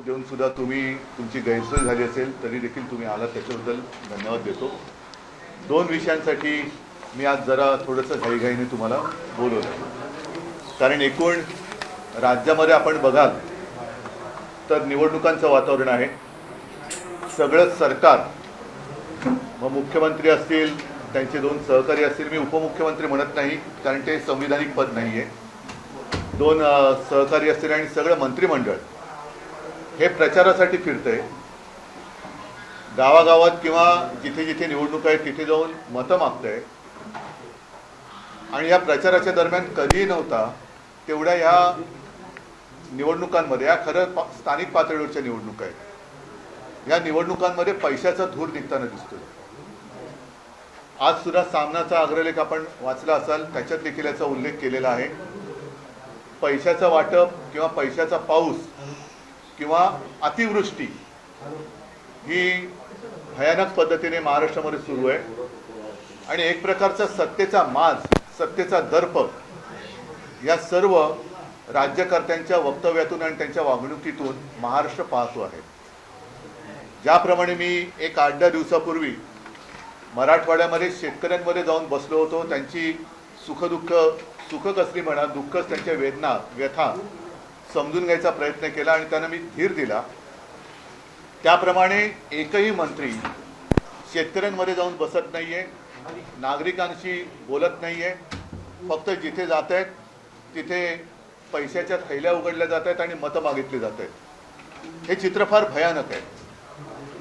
देऊन सुद्धा तुम्ही तुमची गैरसोय झाली असेल तरी देखील तुम्ही आलात, त्याच्याबद्दल धन्यवाद देतो. दोन विषयांसाठी मी आज जरा थोडंसं घाईघाईने तुम्हाला बोलवलं, कारण एकूण राज्यामध्ये आपण बघाल तर निवडणुकांचं वातावरण आहे. सगळं सरकार, मग मुख्यमंत्री असतील, त्यांचे दोन सहकारी असतील, मी उपमुख्यमंत्री म्हणत नाही कारण ते संविधानिक पद नाही आहे, दोन सहकारी असतील आणि सगळं मंत्रिमंडळ हे प्रचारासाठी फिरतंय. गावागावात किंवा जिथे जिथे निवडणूक आहे तिथे जाऊन मतं मागतंय. आणि या प्रचाराच्या दरम्यान कधीही नव्हता तेवढ्या ह्या निवडणुकांमध्ये, या खरं स्थानिक पातळीवरच्या निवडणुका आहेत, या निवडणुकांमध्ये पैशाचा धूर निघताना दिसतोय. आज सुद्धा सामनाचा अग्रलेख आपण वाचला असाल, त्याच्यात देखील याचा उल्लेख केलेला आहे. पैशाचं वाटप किंवा पैशाचा पाऊस किंवा अतिवृष्टी ही भयानक पद्धतीने महाराष्ट्रामध्ये सुरू आहे. आणि एक प्रकारचा सत्तेचा माज, सत्तेचा दर्प या सर्व राज्यकर्त्यांच्या वक्तव्यातून आणि त्यांच्या वागणुकीतून महाराष्ट्र पाहतो आहे. ज्याप्रमाणे मी एक 8-10 दिवसापूर्वी मराठवाड्यामध्ये शेतकऱ्यांमध्ये जाऊन बसलो होतो, त्यांची सुखदुःख, सुख कसली म्हणा, दुःखच त्यांच्या वेदना, व्यथा समजून घ्यायचा प्रयत्न केला आणि त्यांना मी धीर दिला. त्याप्रमाणे एकही मंत्री शेतकऱ्यांमध्ये जाऊन बसत नाहीये, नागरिकांशी बोलत नाहीये. फक्त जिथे जात आहेत तिथे पैशाच्या थैल्या उघडल्या जात आहेत आणि मतं मागितली जात आहेत. हे चित्र फार भयानक आहे.